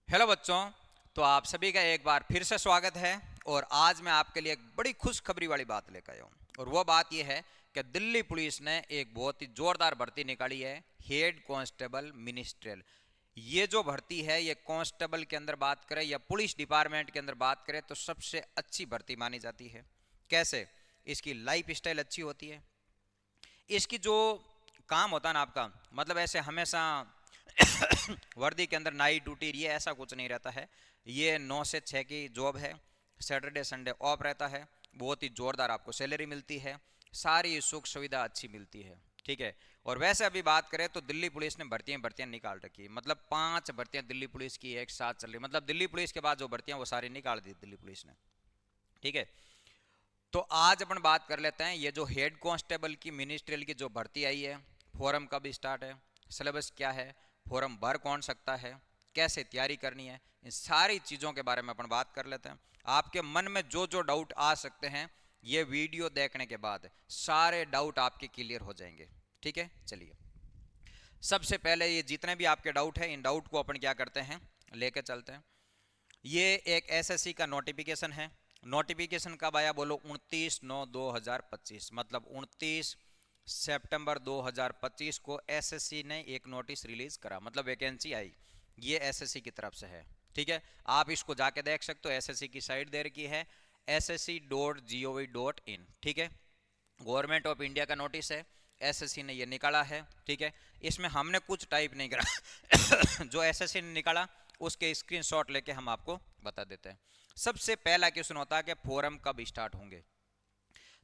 Hello बच्चों। तो आप सभी का एक बार फिर से स्वागत है। और आज मैं आपके लिए एक बड़ी खुशखबरी वाली बात लेकर आया हूँ। और वो बात ये है कि दिल्ली पुलिस ने एक बहुत ही जोरदार भर्ती निकाली है, हेड कांस्टेबल मिनिस्ट्रियल। ये जो भर्ती है ये कांस्टेबल के अंदर बात करें या पुलिस डिपार्टमेंट के अंदर बात करें तो सबसे अच्छी भर्ती मानी जाती है। कैसे? इसकी लाइफ स्टाइल अच्छी होती है। इसकी जो काम होता है ना आपका, मतलब ऐसे हमेशा वर्दी के अंदर नाइट ड्यूटी ये ऐसा कुछ नहीं रहता है। ये 9 से 6 की जॉब है। सैटरडे संडे ऑफ रहता है। बहुत ही जोरदार आपको सैलरी मिलती है। सारी सुख सुविधा अच्छी मिलती है। ठीक है। और वैसे अभी बात करें तो दिल्ली पुलिस ने भर्तियां भर्तियां निकाल रखी है। मतलब 5 भर्तियां दिल्ली पुलिस की एक साथ चल रही, मतलब दिल्ली पुलिस के बाद जो भर्तियां वो सारी निकाल दी दिल्ली पुलिस ने। ठीक है। तो आज अपन बात कर लेते हैं ये जो हेड कांस्टेबल की मिनिस्ट्रियल की जो भर्ती आई है, फॉर्म कब स्टार्ट है, सिलेबस क्या है, फॉर्म भर कौन सकता है, कैसे तैयारी करनी है, इन सारी चीज़ों के बारे में अपन बात कर लेते हैं। आपके मन में जो जो डाउट आ सकते हैं ये वीडियो देखने के बाद सारे डाउट आपके क्लियर हो जाएंगे। ठीक है, चलिए सबसे पहले ये जितने भी आपके डाउट है इन डाउट को अपन क्या करते हैं, लेके चलते हैं। ये एक एसएससी का नोटिफिकेशन है। नोटिफिकेशन कब आया बोलो? 29/9/2025, मतलब 29 सितंबर 2025 को एसएससी ने एक नोटिस रिलीज करा, मतलब वैकेंसी आई। ये एसएससी की तरफ से है। ठीक है, आप इसको जाके देख सकते हो, एसएससी की साइट दे रखी है ssc.gov.in। ठीक है, गवर्नमेंट ऑफ इंडिया का नोटिस है, एसएससी ने ये निकाला है। ठीक है, इसमें हमने कुछ टाइप नहीं करा जो एसएससी ने निकाला उसके स्क्रीनशॉट लेके हम आपको बता देते हैं। सबसे पहला क्वेश्चन होता है कि फॉर्म कब स्टार्ट होंगे।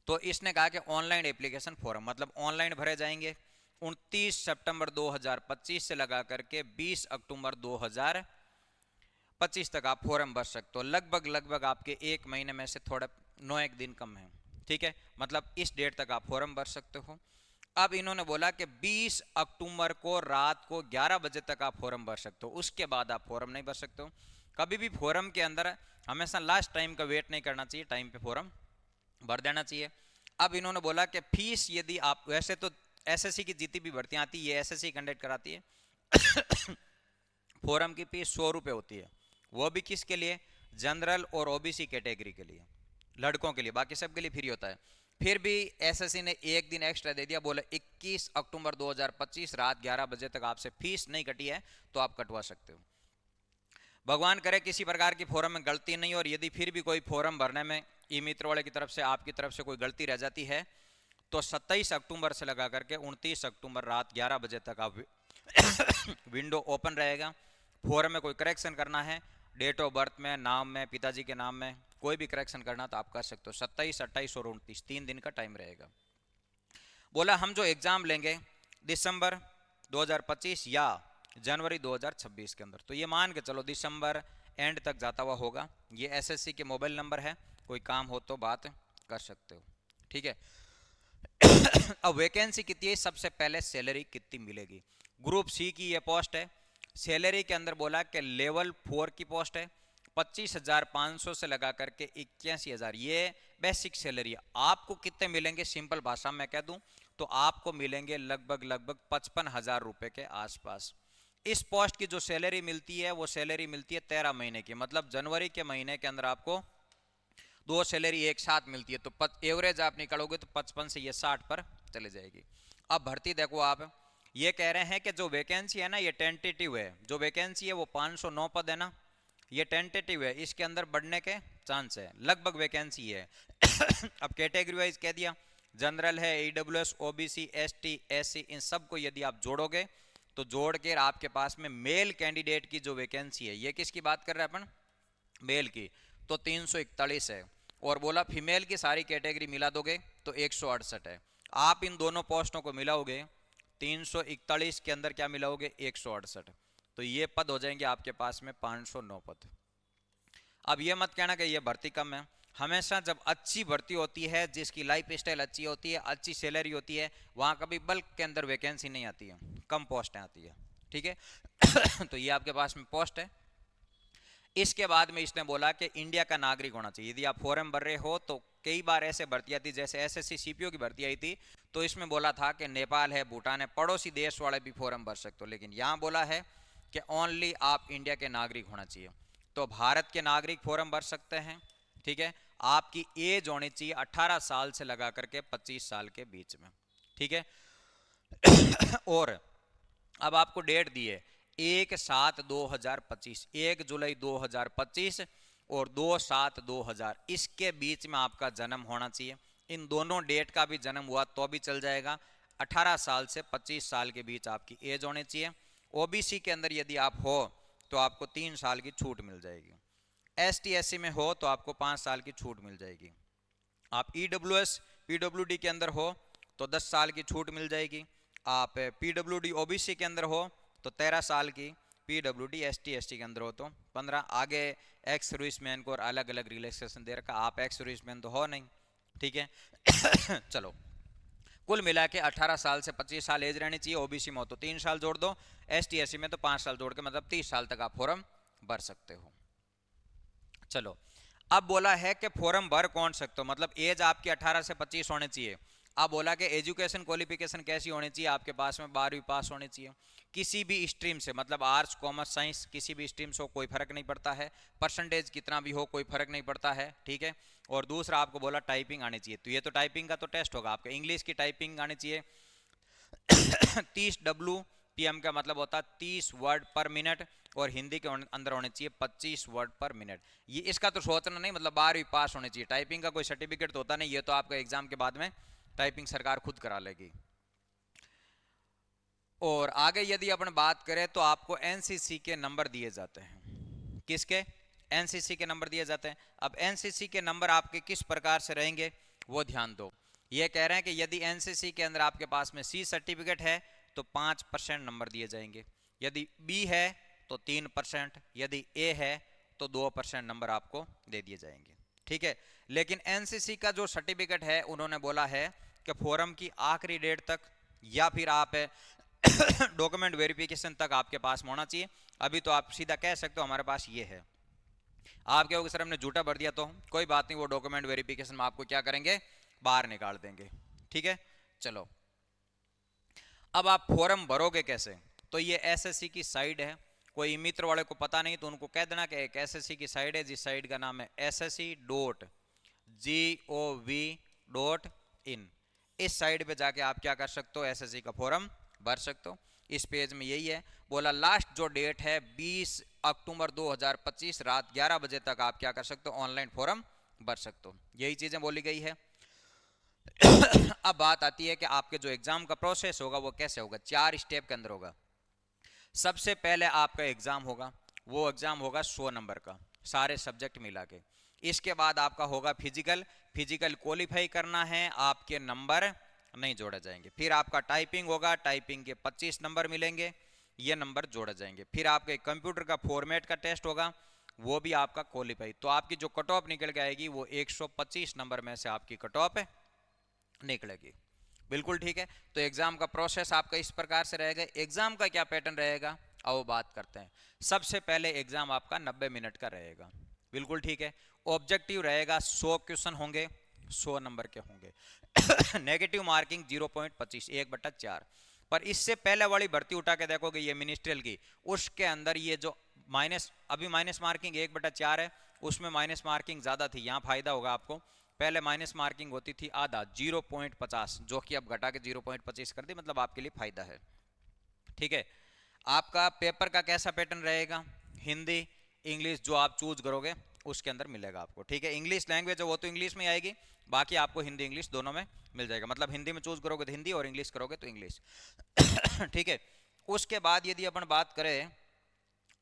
तो इसने कहा कि ऑनलाइन एप्लीकेशन फॉर्म, मतलब ऑनलाइन भरे जाएंगे 29 सितंबर 2025 से लगा करके 20 अक्टूबर 2025 तक आप फॉर्म भर सकते हो। लगभग लगभग आपके एक महीने में से थोड़ा 9 एक दिन कम है। ठीक है, मतलब इस डेट तक आप फॉर्म भर सकते हो। अब इन्होंने बोला कि 20 अक्टूबर को रात को 11 बजे तक आप फॉर्म भर सकते हो, उसके बाद आप फॉर्म नहीं भर सकते हो। कभी भी फॉर्म के अंदर हमेशा लास्ट टाइम का वेट नहीं करना चाहिए, टाइम पे फॉर्म भर देना चाहिए। अब इन्होंने बोला कि फीस यदि आप, वैसे तो एसएससी की जितनी भी भर्तियां आती है ये एसएससी कंडक्ट कराती है फॉर्म की फीस 100 रुपये होती है। वो भी किसके लिए? जनरल और ओबीसी कैटेगरी के लिए, लड़कों के लिए, बाकी सबके लिए फ्री होता है। फिर भी एसएससी ने एक दिन एक्स्ट्रा दे दिया, बोले 21 अक्टूबर 2025 रात 11 बजे तक आपसे फीस नहीं कटी है तो आप कटवा सकते हो। भगवान करे किसी प्रकार की फॉर्म में गलती नहीं, और यदि फिर भी कोई फॉर्म भरने में ई मित्र वाले की तरफ से, आपकी तरफ से कोई गलती रह जाती है तो 27 अक्टूबर से लगा करके 29 अक्टूबर रात 11 बजे तक आप विंडो ओपन रहेगा। फॉर्म में कोई करेक्शन करना है, डेट ऑफ बर्थ में, नाम में, पिताजी के नाम में कोई भी करेक्शन करना तो आप कर सकते हो। 27, 28 और 29 3 दिन का टाइम रहेगा। बोला हम जो एग्जाम लेंगे दिसंबर 2025 या जनवरी 2026 के अंदर, तो ये मान के चलो दिसंबर एंड तक जाता हुआ होगा। ये एसएससी के मोबाइल नंबर है, कोई काम हो तो बात कर सकते हो। ठीक है। अब वैकेंसी कितनी है, सबसे पहले सैलरी कितनी मिलेगी। ग्रुप सी की ये पोस्ट है। सैलरी के अंदर बोला कि लेवल 4 की पोस्ट है, 25,500 से लगा करके 81,000, ये बेसिक सैलरी है। आपको कितने मिलेंगे, सिंपल भाषा में कह दूं तो आपको मिलेंगे लगभग लगभग 55,000 रुपए के आसपास। इस पोस्ट की जो सैलरी मिलती है वो सैलरी मिलती है 13 महीने की, मतलब जनवरी के महीने के अंदर आपको दो सैलरी एक साथ मिलती है। तो एवरेज आप निकालोगे तो 55 से ये 60 पर चले जाएगी। अब भर्ती देखो आप, ये कह रहे हैं कि जो वैकेंसी है ना ये टेंटेटिव है। जो वैकेंसी है वो 509 पद है ना, ये टेंटेटिव है, इसके अंदर बढ़ने के चांस है, लगभग वैकेंसी है। अब कैटेगरी वाइज कह दिया, जनरल है, ईडब्ल्यूएस, ओबीसी, एसटी, एससी, इन सब को यदि आप जोड़ोगे तो जोड़ के आपके पास में मेल कैंडिडेट की जो वैकेंसी है, ये किसकी बात कर रहे हैं अपन, मेल की, तो 341 है। और बोला फीमेल की सारी कैटेगरी मिला दोगे तो 168 है। आप इन दोनों पोस्टों को मिलाओगे 341 के अंदर क्या मिलाओगे, 168, तो ये पद हो जाएंगे आपके पास में 509 पद। अब ये मत कहना कि ये भर्ती कम है। हमेशा जब अच्छी भर्ती होती है, जिसकी लाइफ स्टाइल अच्छी होती है, अच्छी सैलरी होती है, वहां कभी बल्क के अंदर वैकेंसी नहीं आती है, कम पोस्टें आती है। ठीक है तो ये आपके पास में पोस्ट है। इसके बाद में इसने बोला कि इंडिया का नागरिक होना चाहिए। यदि आप फॉर्म भर रहे हो तो कई बार ऐसे भर्ती आती, जैसे एसएससी सीपीओ की भर्ती आई थी तो इसमें बोला था कि नेपाल है, भूटान है, पड़ोसी देश वाले भी फॉर्म भर सकते हो, लेकिन यहाँ बोला है कि ओनली आप इंडिया के नागरिक होना चाहिए। तो भारत के नागरिक फॉर्म भर सकते हैं, ठीक है। आपकी एज होनी चाहिए 18 साल से लगा करके 25 साल के बीच में, ठीक है। और अब आपको डेट दी है 1/7/2025, 1 जुलाई 2025 और 2/7/2000, इसके बीच में आपका जन्म होना चाहिए। इन दोनों डेट का भी जन्म हुआ तो भी चल जाएगा। 18 साल से 25 साल के बीच आपकी एज होनी चाहिए। ओबीसी के अंदर यदि आप हो तो आपको 3 साल की छूट मिल जाएगी। एसटी एससी में हो तो आपको 5 साल की छूट मिल जाएगी। आप ईडब्ल्यूएस पीडब्ल्यूडी के अंदर हो तो 10 साल की छूट मिल जाएगी। आप पीडब्ल्यूडी ओबीसी के अंदर हो तो 13 साल की, पीडब्ल्यूडी एसटी एसटी के अंदर हो तो 15। आगे एक्स सर्विसमैन को और अलग अलग रिलैक्सेशन दे रखा, आप एक्स सर्विसमैन तो हो नहीं, ठीक है। चलो, कुल मिला के 18 साल से 25 साल एज रहनी चाहिए। ओबीसी में हो तो 3 साल जोड़ दो, एसटी एससी में तो 5 साल जोड़ के मतलब 30 साल तक आप फॉर्म भर सकते हो। चलो, अब बोला है कि फॉर्म भर कौन सकते हो, मतलब एज आपकी 18 से 25 होनी चाहिए। अब बोला कि एजुकेशन क्वालिफिकेशन कैसी होनी चाहिए, आपके पास में 12वीं पास होनी चाहिए किसी भी स्ट्रीम से, मतलब आर्ट्स कॉमर्स साइंस किसी भी स्ट्रीम से हो, कोई फर्क नहीं पड़ता है। परसेंटेज कितना भी हो कोई फर्क नहीं पड़ता है, ठीक है। और दूसरा आपको बोला टाइपिंग आनी चाहिए, तो ये तो टाइपिंग का तो टेस्ट होगा आपका। इंग्लिश की टाइपिंग आनी चाहिए 30 WPM का मतलब होता है 30 वर्ड पर मिनट, और हिंदी के अंदर होने चाहिए 25 वर्ड पर मिनट। ये इसका तो सोचना नहीं, मतलब 12वीं पास होनी चाहिए। टाइपिंग का कोई सर्टिफिकेट तो होता नहीं, ये तो आपका एग्जाम के बाद में टाइपिंग सरकार खुद करा लेगी। और आगे यदि अपन बात करें तो आपको एनसीसी के नंबर दिए जाते हैं। किसके? एनसीसी के नंबर दिए जाते हैं। अब एनसीसी के नंबर आपके किस प्रकार से रहेंगे वो ध्यान दो। ये कह रहे हैं कि यदि एनसीसी के अंदर आपके पास में सी सर्टिफिकेट है तो 5% नंबर दिए जाएंगे, यदि बी है तो 3%, यदि ए है तो 2% नंबर आपको दे दिए जाएंगे, ठीक है। लेकिन एनसीसी का जो सर्टिफिकेट है उन्होंने बोला है कि फॉरम की आखिरी डेट तक या फिर आप डॉक्यूमेंट वेरिफिकेशन तक आपके पास होना चाहिए। अभी तो आप सीधा कह सकते हो हमारे पास ये है, आप कहोगे सर हमने झूठा भर दिया, तो कोई बात नहीं, वो डॉक्यूमेंट वेरिफिकेशन में आपको क्या करेंगे, बाहर निकाल देंगे, ठीक है। चलो, अब आप फॉर्म भरोगे कैसे, तो ये एसएससी की साइट है। कोई मित्र वाले को पता नहीं तो उनको कह देना कि एक एसएससी की साइट है, जिस साइट का नाम है ssc.gov.in। इस साइट पे जाके आप क्या कर सकते हो, एसएससी का फॉर्म भर सकते हो। इस पेज में यही है, बोला लास्ट जो डेट है 20 अक्टूबर 2025 रात 11 बजे तक आप क्या कर सकते हो, ऑनलाइन फॉर्म भर सकते हो। यही चीजें बोली गई है। अब बात आती है कि आपके जो एग्जाम का प्रोसेस होगा वो कैसे होगा। 4 स्टेप के अंदर होगा। सबसे पहले आपका एग्जाम होगा, वो एग्जाम होगा 100 नंबर का, सारे सब्जेक्ट मिला के। इसके बाद आपका होगा फिजिकल, फिजिकल क्वालिफाई करना है, आपके नंबर नहीं जोड़े जाएंगे। फिर आपका टाइपिंग होगा, टाइपिंग के 25 नंबर मिलेंगे, ये नंबर जोड़े जाएंगे। फिर आपके कंप्यूटर का फॉर्मेट का टेस्ट होगा, वो भी आपका क्वालिफाई। तो आपकी जो कट ऑफ निकल के आएगी वो 125 नंबर में से आपकी कट ऑफ निकलेगी। बिल्कुल ठीक है। तो एग्जाम का प्रोसेस आपका इस प्रकार से रहेगा। एग्जाम का क्या पैटर्न रहेगा, आओ बात करते हैं। सबसे पहले एग्जाम आपका 90 मिनट का रहेगा, बिल्कुल ठीक है। ऑब्जेक्टिव रहेगा, 100 क्वेश्चन होंगे, 100 नंबर के होंगे। Negative marking 0.25, 1/4। पर इससे पहले वाली भर्ती उठा के देखोगे ये मिनिस्ट्रियल की, उसके अंदर ये जो अभी माइनस मार्किंग 1/4 है, उसमें माइनस मार्किंग ज्यादा थी। यहाँ फायदा होगा आपको, पहले माइनस मार्किंग होती थी आधा 0.50, जो कि अब घटा के 0.25 कर दी, मतलब आपके लिए फायदा है, ठीक है। आपका पेपर का कैसा पैटर्न रहेगा, हिंदी इंग्लिश जो आप चूज करोगे उसके अंदर मिलेगा आपको, ठीक है। इंग्लिश लैंग्वेज है वो तो इंग्लिश में आएगी, बाकी आपको हिंदी इंग्लिश दोनों में मिल जाएगा। मतलब हिंदी में चूज करोगे तो हिंदी और इंग्लिश करोगे तो इंग्लिश। ठीक है। उसके बाद यदि अपन बात करें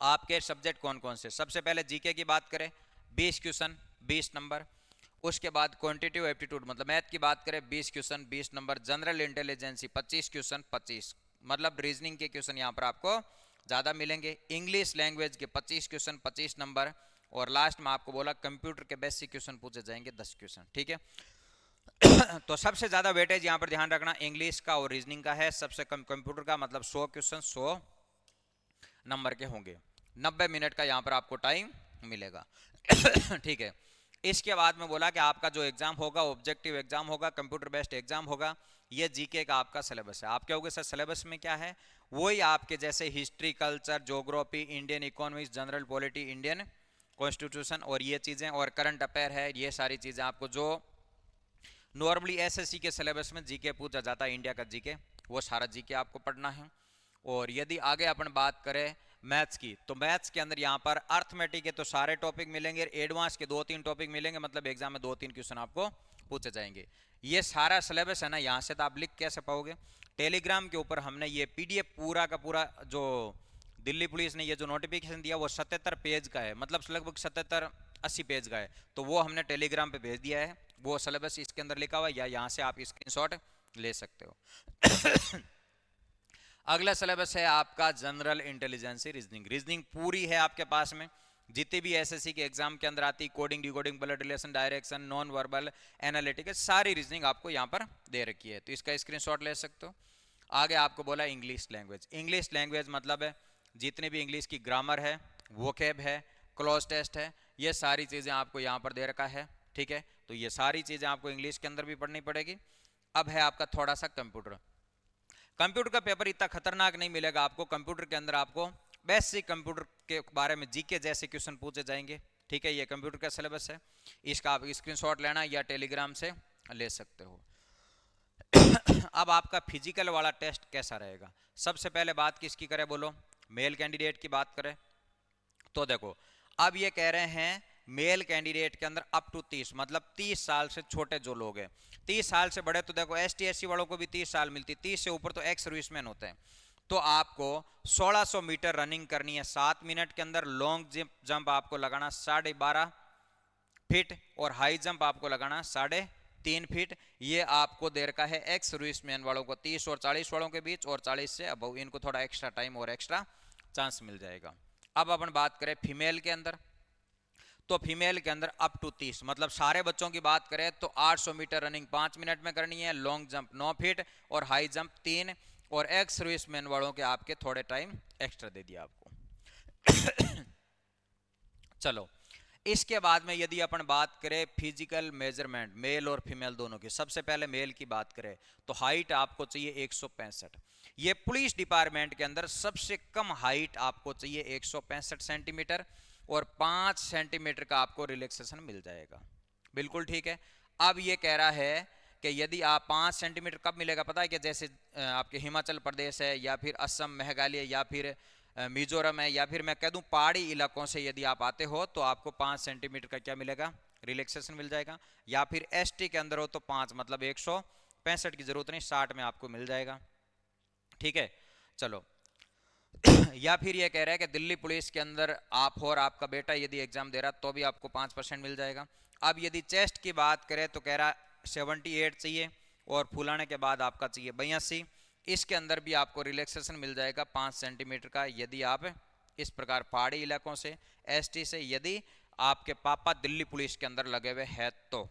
आपके सब्जेक्ट कौन कौन से, सबसे पहले जीके की बात करें 20 क्वेश्चन 20 नंबर। उसके बाद क्वांटिटेटिव एप्टीट्यूड मतलब मैथ की बात करें 20 question 20 number. General intelligence 25 question 25, मतलब रीजनिंग के क्वेश्चन यहाँ पर आपको ज़्यादा मिलेंगे। इंग्लिश लैंग्वेज के 25 क्वेश्चन 25 नंबर। और लास्ट में आपको बोला कंप्यूटर के बेसिक क्वेश्चन पूछे जाएंगे 10 क्वेश्चन, ठीक है। तो सबसे ज़्यादा वेटेज यहाँ पर ध्यान रखना इंग्लिश का और रीजनिंग का है, सबसे कम कंप्यूटर का, मतलब 100 क्वेश्चन 100 नंबर के होंगे। 90 मिनट का यहाँ पर आपको टाइम मिलेगा। ठीक है। इसके बाद में बोला कि आपका जो एग्जाम होगा ऑब्जेक्टिव एग्जाम होगा, कंप्यूटर बेस्ड एग्जाम होगा। ये जीके का आपका सिलेबस है। आप कहोगे सर सिलेबस में क्या है, वही आपके जैसे history, culture, geography, Indian economics, general polity, Indian constitution और ये चीज़ें, और करंट अफेयर है, ये सारी चीज़ें आपको जो नॉर्मली एसएससी के सिलेबस में जीके पूछा जाता है, इंडिया का जीके, वो सारा जीके आपको पढ़ना है। और यदि आगे अपन बात करें मैथ्स की, तो मैथ्स के अंदर यहाँ पर अर्थमेटिक के तो सारे टॉपिक मिलेंगे, एडवांस के 2-3 टॉपिक मिलेंगे, मतलब एग्जाम में 2-3 क्वेश्चन आपको पूछे जाएंगे। ये सारा सिलेबस है ना, यहाँ से तो आप लिख कैसे पाओगे। टेलीग्राम के ऊपर हमने ये पीडीएफ पूरा का पूरा, जो दिल्ली पुलिस ने ये जो नोटिफिकेशन दिया वो 77 पेज का है, मतलब लगभग 77-80 पेज का है, तो वो हमने टेलीग्राम पे भेज दिया है। वो सिलेबस इसके अंदर लिखा हुआ है, या यहाँ से आप स्क्रीनशॉट ले सकते हो। अगला सिलेबस है आपका जनरल इंटेलिजेंस रीजनिंग। रीजनिंग पूरी है आपके पास में, जितने भी एसएससी के एग्जाम के अंदर आती, coding, decoding, blood relation, direction, non verbal, analytical, सारी रीजनिंग आपको यहाँ पर दे रखी है, तो इसका स्क्रीनशॉट ले सकते हो। आगे आपको बोला इंग्लिश लैंग्वेज। इंग्लिश लैंग्वेज मतलब है जितने भी इंग्लिश की ग्रामर है, वोकैब है, क्लोज टेस्ट है, ये सारी चीज़ें आपको यहाँ पर दे रखा है, ठीक है। तो ये सारी चीज़ें आपको इंग्लिश के अंदर भी पढ़नी पड़ेगी। अब है आपका थोड़ा सा कंप्यूटर। कंप्यूटर का पेपर इतना खतरनाक नहीं मिलेगा आपको। कंप्यूटर के अंदर आपको बेसिक कंप्यूटर के बारे में जीके जैसे क्वेश्चन पूछे जाएंगे, ठीक है। ये कंप्यूटर का सिलेबस है, इसका आप स्क्रीनशॉट लेना या टेलीग्राम से ले सकते हो। अब आपका फिजिकल वाला टेस्ट कैसा रहेगा। सबसे पहले बात किसकी करें बोलो, मेल कैंडिडेट की बात करें तो देखो, अब ये कह रहे हैं मेल कैंडिडेट के अंदर अप टू 30, मतलब 30 साल से छोटे जो लोग हैं। 30 साल से बड़े तो देखो एसटी एससी वालों को भी 30 साल मिलती, 30 से ऊपर तो एक्स सर्विसमैन होते हैं। तो आपको 1600 मीटर रनिंग करनी है 7 मिनट के अंदर, लॉन्ग जंप आपको लगाना 12.5 फीट और हाई जंप आपको लगाना 3.5 फीट। ये आपको दे रखा है एक्स सर्विसमैन वालों को 30 और 40 वालों के बीच, और 40 से अबव इनको थोड़ा एक्स्ट्रा टाइम और एक्स्ट्रा चांस मिल जाएगा। अब अपन बात करें फीमेल के अंदर, तो फीमेल के अंदर अप टू 30, मतलब सारे बच्चों की बात करें तो 800 मीटर रनिंग 5 मिनट में करनी है, लॉन्ग जंप 9 फीट और हाई जंप 3, और एक्स सर्विसमैन वालों के आपके थोड़े टाइम एक्स्ट्रा दे दिया आपको। चलो, इसके बाद में यदि अपन बात करें फिजिकल मेजरमेंट मेल और फीमेल दोनों की, सबसे पहले मेल की बात करें तो हाइट आपको चाहिए 165। ये पुलिस डिपार्टमेंट के अंदर सबसे कम हाइट आपको चाहिए 165 सेंटीमीटर, और 5 सेंटीमीटर का आपको रिलैक्सेशन मिल जाएगा। बिल्कुल ठीक है। अब ये कह रहा है कि यदि आप 5 सेंटीमीटर कब मिलेगा पता है कि, जैसे आपके हिमाचल प्रदेश है या फिर असम, मेघालय या फिर मिजोरम है, या फिर मैं कह दूं पहाड़ी इलाकों से यदि आप आते हो तो आपको 5 सेंटीमीटर का क्या मिलेगा, रिलैक्सेशन मिल जाएगा। या फिर एसटी के अंदर हो तो 5, मतलब 165 की जरूरत नहीं, 60 में आपको मिल जाएगा, ठीक है। चलो, या फिर ये कह रहा है कि दिल्ली पुलिस के अंदर आप हो और आपका बेटा यदि एग्जाम दे रहा तो भी आपको 5% मिल जाएगा। अब यदि चेस्ट की बात करें तो कह रहा 78 चाहिए, और फुलाने के बाद आपका चाहिए 82। इसके अंदर भी आपको रिलैक्सेशन मिल जाएगा 5 सेंटीमीटर का, यदि आप इस प्रकार पहाड़ी इलाकों से, एसटी से, यदि आपके पापा दिल्ली पुलिस के अंदर लगे हुए हैं तो,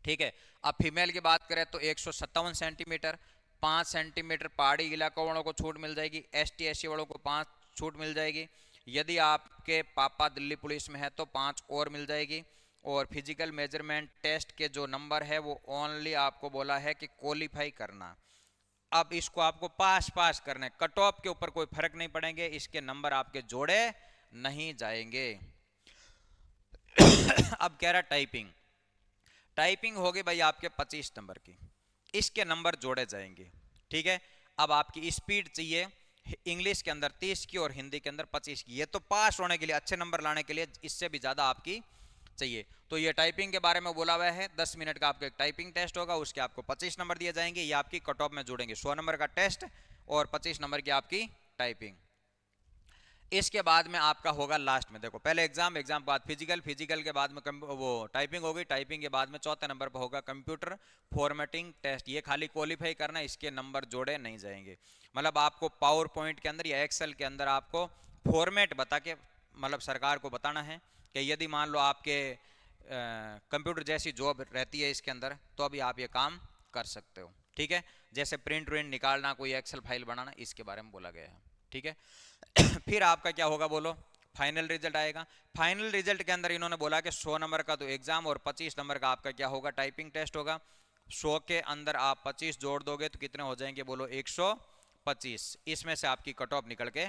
ठीक है। अब फीमेल की बात करें तो 157 सेंटीमीटर, 5 सेंटीमीटर पहाड़ी इलाकों वालों को छूट मिल जाएगी, एसटी एससी वालों को 5 छूट मिल जाएगी। यदि आपके पापा दिल्ली पुलिस में है तो 5 और मिल जाएगी। और फिजिकल मेजरमेंट टेस्ट के जो नंबर है वो ओनली आपको बोला है कि क्वालिफाई करना। अब इसको आपको पास करना है, कट ऑफ के ऊपर कोई फर्क नहीं पड़ेंगे, इसके नंबर आपके जोड़े नहीं जाएंगे। अब कह रहा टाइपिंग, टाइपिंग होगी भाई आपके 25 नंबर की, इसके नंबर जोड़े जाएंगे, ठीक है। अब आपकी स्पीड चाहिए इंग्लिश के अंदर 30 की और हिंदी के अंदर 25 की। ये तो पास होने के लिए, अच्छे नंबर लाने के लिए इससे भी ज्यादा आपकी चाहिए। तो ये टाइपिंग के बारे में बोला हुआ है, 10 मिनट का आपका एक टाइपिंग टेस्ट होगा, उसके आपको 25 नंबर दिए जाएंगे। ये आपकी कट ऑफ में जोड़ेंगे, 100 नंबर का टेस्ट और 25 नंबर की आपकी टाइपिंग। इसके बाद में आपका होगा लास्ट में, देखो पहले एग्जाम के बाद फिजिकल, फिजिकल के बाद में वो टाइपिंग होगी, टाइपिंग के बाद में चौथे नंबर पर होगा कंप्यूटर फॉर्मेटिंग टेस्ट। ये खाली क्वालिफाई करना, इसके नंबर जोड़े नहीं जाएंगे। मतलब आपको पावर पॉइंट के अंदर या एक्सेल के अंदर आपको फॉर्मेट बता के, मतलब सरकार को बताना है कि यदि मान लो आपके कंप्यूटर जैसी जॉब रहती है इसके अंदर, तो अभी आप ये काम कर सकते हो, ठीक है। जैसे प्रिंट निकालना, कोई एक्सेल फाइल बनाना, इसके बारे में बोला गया है, ठीक है। फिर आपका क्या होगा बोलो, फाइनल रिजल्ट आएगा। फाइनल रिजल्ट के अंदर इन्होंने बोला कि 100 नंबर का तो एग्जाम और 25 नंबर का आपका क्या होगा, टाइपिंग टेस्ट होगा। 100 के अंदर आप 25 जोड़ दोगे तो कितने हो जाएंगे बोलो, 25, इसमें से आपकी कट ऑफ निकल के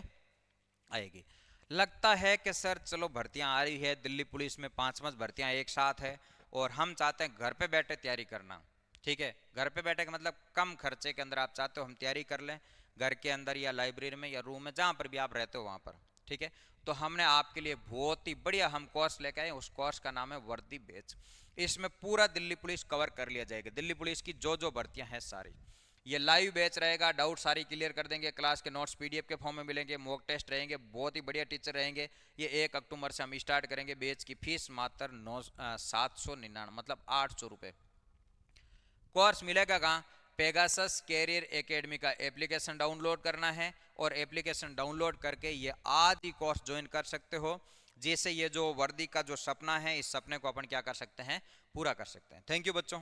आएगी। लगता है कि सर चलो भर्तियां आ रही है, दिल्ली पुलिस में 5 भर्तियां एक साथ है और हम चाहते हैं घर पे बैठे तैयारी करना। ठीक है, घर पे बैठे का मतलब कम खर्चे के अंदर आप चाहते हो हम तैयारी कर लें घर के अंदर या लाइब्रेरी में या रूम में, जहां पर भी आप रहते हो वहां पर। ठीक है, तो हमने आपके लिए बहुत ही बढ़िया हम कोर्स लेके आए, उस कोर्स का नाम है वर्दी बैच। इसमें पूरा दिल्ली पुलिस कवर कर लिया जाएगा, दिल्ली पुलिस की जो जो भर्तियां हैं सारी। ये लाइव बैच रहेगा, डाउट सारी क्लियर कर देंगे, क्लास के नोट्स पीडीएफ के फॉर्म में मिलेंगे, मॉक टेस्ट रहेंगे, बहुत ही बढ़िया टीचर रहेंगे। ये 1 अक्टूबर से हम स्टार्ट करेंगे। बैच की फीस मात्र 799, मतलब 800 रुपये। कोर्स मिलेगा कहाँ? पेगासस कैरियर एकेडमी का एप्लीकेशन डाउनलोड करना है और एप्लीकेशन डाउनलोड करके ये आज ही कोर्स ज्वाइन कर सकते हो, जिससे ये जो वर्दी का जो सपना है, इस सपने को अपन क्या कर सकते हैं, पूरा कर सकते हैं। थैंक यू बच्चों।